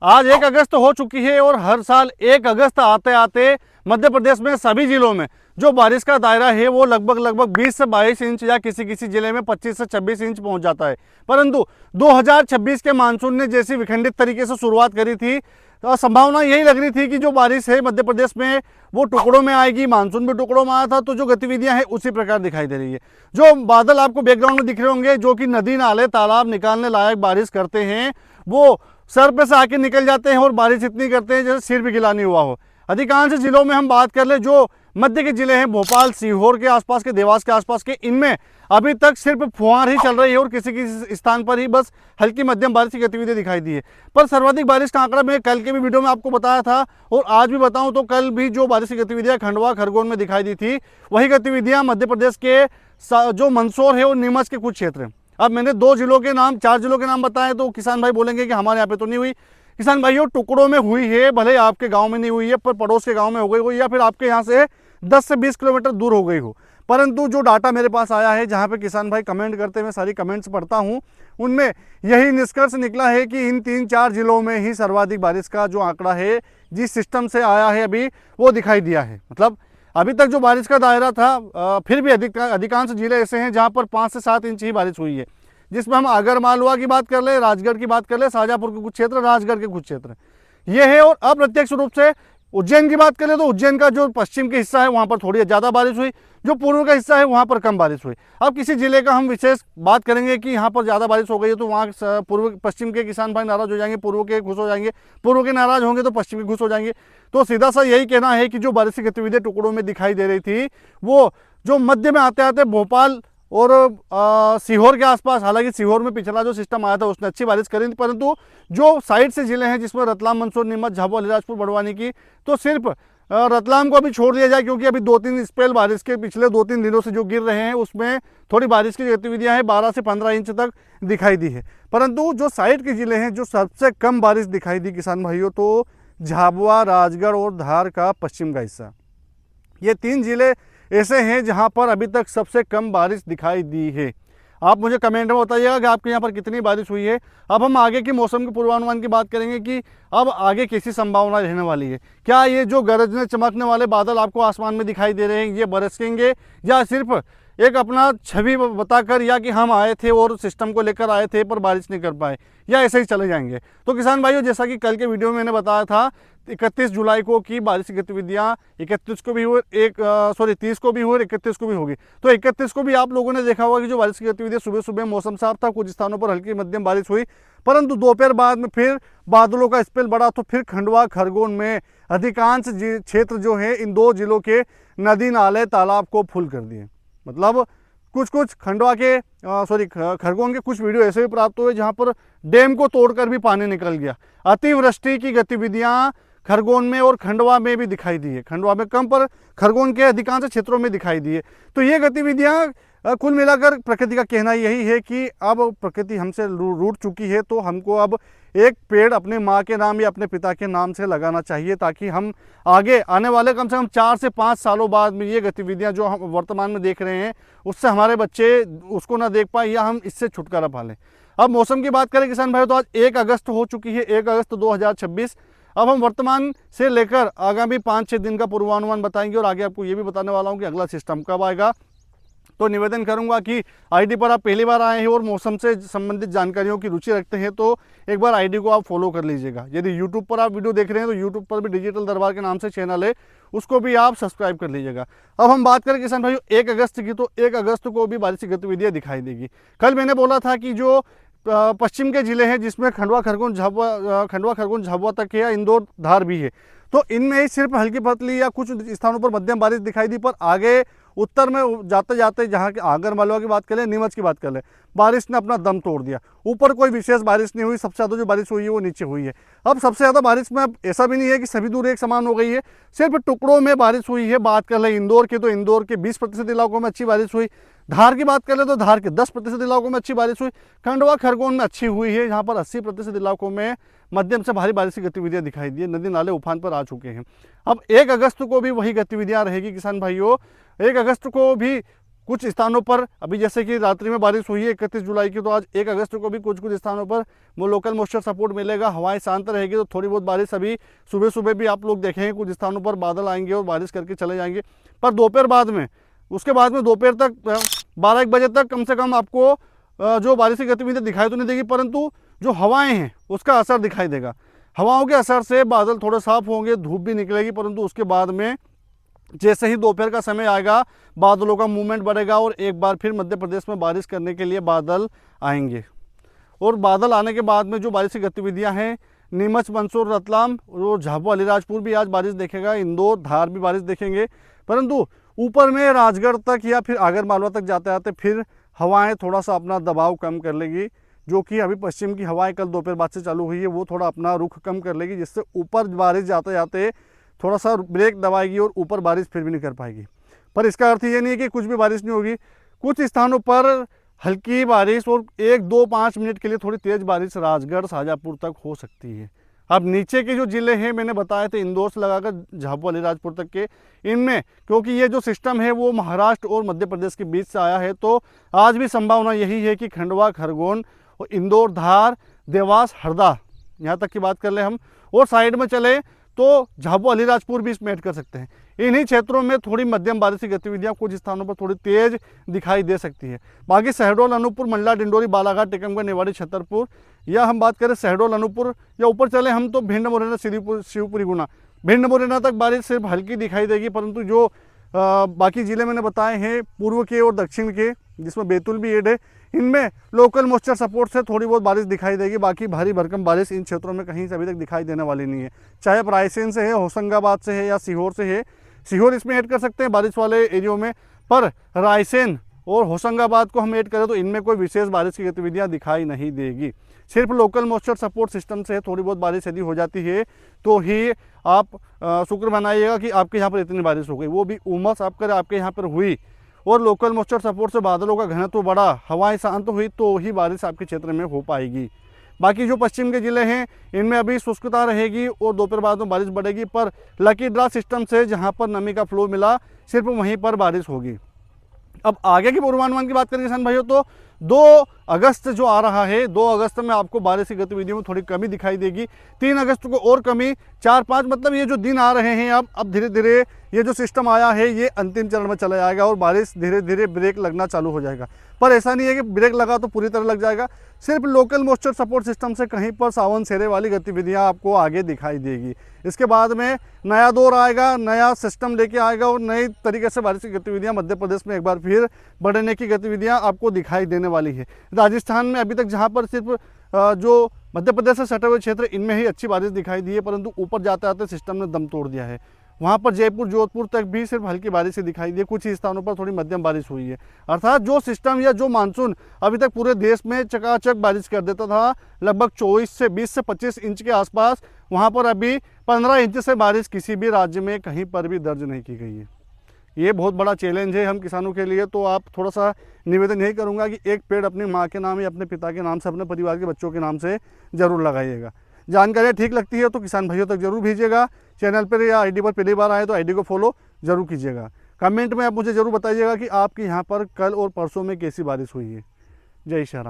आज 1 अगस्त हो चुकी है और हर साल 1 अगस्त आते आते मध्य प्रदेश में सभी जिलों में जो बारिश का दायरा है वो लगभग 20 से 22 इंच या किसी किसी जिले में 25 से 26 इंच पहुंच जाता है। परंतु 2026 के मानसून ने जैसी विखंडित तरीके से शुरुआत करी थी, तो संभावना यही लग रही थी कि जो बारिश है मध्य प्रदेश में वो टुकड़ों में आएगी। मानसून भी टुकड़ों में आया था, तो जो गतिविधियां हैं उसी प्रकार दिखाई दे रही है। जो बादल आपको बैकग्राउंड में दिख रहे होंगे, जो कि नदी नाले तालाब निकालने लायक बारिश करते हैं, वो सर पे से आके निकल जाते हैं और बारिश इतनी करते हैं जैसे सिर भी गिला नहीं हुआ हो। अधिकांश जिलों में हम बात कर ले, जो मध्य के जिले हैं, भोपाल सीहोर के आसपास के, देवास के आसपास के, इनमें अभी तक सिर्फ फुहार ही चल रही है और किसी किसी स्थान पर ही बस हल्की मध्यम बारिश की गतिविधि दिखाई दी है। पर सर्वाधिक बारिश का आंकड़ा मैं कल के भी वीडियो में आपको बताया था और आज भी बताऊं तो कल भी जो बारिश की गतिविधियां खंडवा खरगोन में दिखाई दी थी, वही गतिविधियां मध्य प्रदेश के जो मंदसौर है और नीमच के कुछ क्षेत्र हैं। अब मैंने 2 जिलों के नाम 4 जिलों के नाम बताए, तो किसान भाई बोलेंगे कि हमारे यहाँ पे तो नहीं हुई। किसान भाइयों, टुकड़ों में हुई है, भले आपके गांव में नहीं हुई है पर पड़ोस के गांव में हो गई हो, या फिर आपके यहाँ से 10 से 20 किलोमीटर दूर हो गई हो। परंतु जो डाटा मेरे पास आया है, जहाँ पे किसान भाई कमेंट करते हुए सारी कमेंट्स पढ़ता हूँ, उनमें यही निष्कर्ष निकला है कि इन 3-4 जिलों में ही सर्वाधिक बारिश का जो आंकड़ा है जिस सिस्टम से आया है अभी वो दिखाई दिया है। मतलब अभी तक जो बारिश का दायरा था, फिर भी अधिकांश जिले ऐसे हैं जहाँ पर 5 से 7 इंच ही बारिश हुई है, जिसमें हम आगर मालवा की बात कर ले, राजगढ़ की बात कर ले, शाजापुर के कुछ क्षेत्र, राजगढ़ के कुछ क्षेत्र ये है। और अप्रत्यक्ष रूप से उज्जैन की बात करें तो उज्जैन का जो पश्चिम के हिस्सा है वहाँ पर थोड़ी ज़्यादा बारिश हुई, जो पूर्व का हिस्सा है वहाँ पर कम बारिश हुई। अब किसी जिले का हम विशेष बात करेंगे कि यहाँ पर ज़्यादा बारिश हो गई है तो वहाँ पूर्व पश्चिम के किसान भाई नाराज़ हो जाएंगे, पूर्व के खुश हो जाएंगे, पूर्व के नाराज़ होंगे तो पश्चिम के खुश हो जाएंगे। तो सीधा सा यही कहना है कि जो बारिश की गतिविधियाँ टुकड़ों में दिखाई दे रही थी, वो जो मध्य में आते आते भोपाल और सीहोर के आसपास, हालांकि सीहोर में पिछला जो सिस्टम आया था उसने अच्छी बारिश करी थी, परंतु जो साइड से जिले हैं जिसमें रतलाम, मंदसौर, नीमच, झाबुआ, अलीराजपुर, बड़वानी की, तो सिर्फ रतलाम को अभी छोड़ दिया जाए क्योंकि अभी 2-3 स्पेल बारिश के पिछले 2-3 दिनों से जो गिर रहे हैं उसमें थोड़ी बारिश की गतिविधियां हैं, 12 से 15 इंच तक दिखाई दी है। परंतु जो साइड के जिले हैं जो सबसे कम बारिश दिखाई दी किसान भाइयों, तो झाबुआ, राजगढ़ और धार का पश्चिम का हिस्सा, ये 3 जिले ऐसे हैं जहां पर अभी तक सबसे कम बारिश दिखाई दी है। आप मुझे कमेंट में बताइएगा कि आपके यहाँ पर कितनी बारिश हुई है। अब हम आगे की मौसम के पूर्वानुमान की बात करेंगे कि अब आगे कैसी संभावना रहने वाली है। क्या ये जो गरजने चमकने वाले बादल आपको आसमान में दिखाई दे रहे हैं ये बरसेंगे, या सिर्फ एक अपना छवि बताकर, या कि हम आए थे और सिस्टम को लेकर आए थे पर बारिश नहीं कर पाए, या ऐसे ही चले जाएंगे। तो किसान भाइयों, जैसा कि कल के वीडियो में मैंने बताया था 31 जुलाई को कि बारिश की गतिविधियां 31 को भी हुई, 30 को भी हुई और 31 को भी होगी। तो 31 को भी आप लोगों ने देखा होगा कि जो बारिश की गतिविधियां, सुबह सुबह मौसम साफ था, कुछ स्थानों पर हल्की मध्यम बारिश हुई, परंतु दोपहर बाद में फिर बादलों का स्पेल बढ़ा, तो फिर खंडवा खरगोन में अधिकांश क्षेत्र जो है इन 2 जिलों के नदी नाले तालाब को फुल कर दिए। मतलब कुछ खंडवा के खरगोन के कुछ वीडियो ऐसे भी प्राप्त हुए जहां पर डैम को तोड़कर भी पानी निकल गया। अतिवृष्टि की गतिविधियां खरगोन में और खंडवा में भी दिखाई दी है, खंडवा में कम पर खरगोन के अधिकांश क्षेत्रों में दिखाई दी है। तो ये गतिविधियां कुल मिलाकर प्रकृति का कहना यही है कि अब प्रकृति हमसे रूठ चुकी है, तो हमको अब एक पेड़ अपने माँ के नाम या अपने पिता के नाम से लगाना चाहिए, ताकि हम आगे आने वाले कम से कम 4 से 5 सालों बाद में ये गतिविधियां जो हम वर्तमान में देख रहे हैं उससे हमारे बच्चे उसको ना देख पाए, या हम इससे छुटकारा पा लें। अब मौसम की बात करें किसान भाई, तो आज 1 अगस्त हो चुकी है, 1 अगस्त 2026। अब हम वर्तमान से लेकर आगामी 5-6 दिन का पूर्वानुमान बताएंगे और आगे आपको ये भी बताने वाला हूँ कि अगला सिस्टम कब आएगा। तो निवेदन करूंगा कि आईडी पर आप पहली बार आए हैं और मौसम से संबंधित जानकारियों की रुचि रखते हैं तो एक बार आईडी को आप फॉलो कर लीजिएगा। यदि यूट्यूब पर आप वीडियो देख रहे हैं तो यूट्यूब पर भी डिजिटल दरबार के नाम से चैनल है, उसको भी आप सब्सक्राइब कर लीजिएगा। अब हम बात करें किसान भाइयों 1 अगस्त की, तो 1 अगस्त को भी बारिश की गतिविधियाँ दिखाई देगी। कल मैंने बोला था कि जो पश्चिम के जिले हैं जिसमें खंडवा खरगोन झाबुआ तक है, इंदौर धार भी है, तो इनमें ही सिर्फ हल्की पतली या कुछ स्थानों पर मध्यम बारिश दिखाई दी, पर आगे उत्तर में जाते जाते जहाँ के आगर मालवा की बात करें, नीमच की बात करें, बारिश ने अपना दम तोड़ दिया। ऊपर कोई विशेष बारिश नहीं हुई, सबसे ज़्यादा जो बारिश हुई है वो नीचे हुई है। अब सबसे ज़्यादा बारिश में अब ऐसा भी नहीं है कि सभी दूर एक समान हो गई है, सिर्फ टुकड़ों में बारिश हुई है। बात कर ले इंदौर की, तो इंदौर के 20% इलाकों में अच्छी बारिश हुई। धार की बात करें तो धार के 10% इलाकों में अच्छी बारिश हुई। खंडवा खरगोन में अच्छी हुई है, जहाँ पर 80% इलाकों में मध्यम से भारी बारिश की गतिविधियां दिखाई दी है, नदी नाले उफान पर आ चुके हैं। अब 1 अगस्त को भी वही गतिविधियां रहेगी किसान भाइयों। 1 अगस्त को भी कुछ स्थानों पर अभी जैसे कि रात्रि में बारिश हुई है 31 जुलाई की, तो आज 1 अगस्त को भी कुछ स्थानों पर वो लोकल मॉइस्चर सपोर्ट मिलेगा, हवाएं शांत रहेगी, तो थोड़ी बहुत बारिश अभी सुबह सुबह भी आप लोग देखेंगे कुछ स्थानों पर बादल आएंगे और बारिश करके चले जाएंगे। पर दोपहर बाद में, उसके बाद में दोपहर तक 12-1 बजे तक कम से कम आपको जो बारिश की गतिविधि दिखाई तो नहीं देगी, परंतु जो हवाएं हैं उसका असर दिखाई देगा। हवाओं के असर से बादल थोड़े साफ होंगे, धूप भी निकलेगी, परंतु उसके बाद में जैसे ही दोपहर का समय आएगा बादलों का मूवमेंट बढ़ेगा और एक बार फिर मध्य प्रदेश में बारिश करने के लिए बादल आएंगे। और बादल आने के बाद में जो बारिश की गतिविधियां हैं, नीमच, मंदसौर, रतलाम और झाबुआ, अलीराजपुर भी आज बारिश देखेगा, इंदौर, धार भी बारिश देखेंगे। परंतु ऊपर में राजगढ़ तक या फिर आगर मालवा तक जाते आते फिर हवाएं थोड़ा सा अपना दबाव कम कर लेगी, जो कि अभी पश्चिम की हवाएं कल दोपहर बाद से चालू हुई है, वो थोड़ा अपना रुख कम कर लेगी, जिससे ऊपर बारिश जाते जाते थोड़ा सा ब्रेक दबाएगी और ऊपर बारिश फिर भी नहीं कर पाएगी। पर इसका अर्थ ये नहीं है कि कुछ भी बारिश नहीं होगी। कुछ स्थानों पर हल्की बारिश और 1-2-5 मिनट के लिए थोड़ी तेज़ बारिश राजगढ़, शाजापुर तक हो सकती है। अब नीचे के जो ज़िले हैं मैंने बताए थे, इंदौर से लगाकर झाबुआ, अलीराजपुर तक के, इनमें क्योंकि ये जो सिस्टम है वो महाराष्ट्र और मध्य प्रदेश के बीच से आया है, तो आज भी संभावना यही है कि खंडवा, खरगोन और इंदौर, धार, देवास, हरदा, यहाँ तक की बात कर ले हम, और साइड में चले तो झाबुआ, अलीराजपुर भी इसमें ऐड कर सकते हैं। इन्हीं क्षेत्रों में थोड़ी मध्यम बारिश की गतिविधियां कुछ स्थानों पर थोड़ी तेज दिखाई दे सकती है। बाकी शहडोल, अनूपपुर, मंडला, डिंडोरी, बालाघाट, टीकमगढ़, निवाड़ी, छतरपुर, या हम बात करें शहडोल, अनूपपुर, या ऊपर चले हम तो भिंड, मुरैना, शिवपुरी, गुना, भिंड, मुरैना तक बारिश सिर्फ हल्की दिखाई देगी। परंतु जो बाकी ज़िले मैंने बताए हैं पूर्व के और दक्षिण के, जिसमें बैतूल भी एड है, इनमें लोकल मॉइस्चर सपोर्ट से थोड़ी बहुत बारिश दिखाई देगी। बाकी भारी भरकम बारिश इन क्षेत्रों में कहीं से अभी तक दिखाई देने वाली नहीं है, चाहे आप रायसेन से है, होशंगाबाद से है या सीहोर से है। सीहोर इसमें ऐड कर सकते हैं बारिश वाले एरियो में, पर रायसेन और होशंगाबाद को हम ऐड करें तो इनमें कोई विशेष बारिश की गतिविधियां दिखाई नहीं देगी। सिर्फ लोकल मॉइस्चर सपोर्ट सिस्टम से थोड़ी बहुत बारिश यदि हो जाती है तो ही आप शुक्र मनाइएगा कि आपके यहाँ पर इतनी बारिश हो गई, वो भी उमस आपके यहाँ पर हुई और लोकल मॉइस्चर सपोर्ट से बादलों का घनत्व बढ़ा, हवाएं शांत हुई, तो ही बारिश आपके क्षेत्र में हो पाएगी। बाकी जो पश्चिम के ज़िले हैं इनमें अभी शुष्कता रहेगी और दोपहर बाद में बारिश बढ़ेगी, पर लकी ड्रा सिस्टम से जहां पर नमी का फ्लो मिला सिर्फ वहीं पर बारिश होगी। अब आगे की पूर्वानुमान की बात करें किसान भाइयों, तो 2 अगस्त जो आ रहा है, 2 अगस्त में आपको बारिश की गतिविधियों में थोड़ी कमी दिखाई देगी। 3 अगस्त को और कमी, 4-5 मतलब ये जो दिन आ रहे हैं अब धीरे धीरे ये जो सिस्टम आया है ये अंतिम चरण में चला जाएगा और बारिश धीरे धीरे ब्रेक लगना चालू हो जाएगा। पर ऐसा नहीं है कि ब्रेक लगा तो पूरी तरह लग जाएगा, सिर्फ लोकल मॉइस्चर सपोर्ट सिस्टम से कहीं पर सावन सेरे वाली गतिविधियां आपको आगे दिखाई देगी। इसके बाद में नया दौर आएगा, नया सिस्टम लेके आएगा और नई तरीके से बारिश की गतिविधियां मध्य प्रदेश में एक बार फिर बढ़ने की गतिविधियां आपको दिखाई देने वाली है। राजस्थान में अभी तक जहां पर सिर्फ जो मध्य प्रदेश से सटे हुए क्षेत्र इनमें ही अच्छी बारिश दिखाई दी है, परंतु ऊपर जाते आते सिस्टम ने दम तोड़ दिया है। वहाँ पर जयपुर, जोधपुर तक भी सिर्फ हल्की बारिश ही दिखाई दी है, कुछ ही स्थानों पर थोड़ी मध्यम बारिश हुई है। अर्थात जो सिस्टम या जो मानसून अभी तक पूरे देश में चकाचक बारिश कर देता था, लगभग 20 से 25 इंच के आसपास, वहाँ पर अभी 15 इंच से बारिश किसी भी राज्य में कहीं पर भी दर्ज नहीं की गई है। ये बहुत बड़ा चैलेंज है हम किसानों के लिए। तो आप थोड़ा सा निवेदन यही करूँगा कि एक पेड़ अपनी माँ के नाम या अपने पिता के नाम से, अपने परिवार के बच्चों के नाम से ज़रूर लगाइएगा। जानकारियाँ ठीक लगती है तो किसान भाइयों तक जरूर भेजिएगा। चैनल पर या आईडी पर पहली बार आए तो आईडी को फॉलो जरूर कीजिएगा। कमेंट में आप मुझे ज़रूर बताइएगा कि आपके यहाँ पर कल और परसों में कैसी बारिश हुई है। जय श्री राम।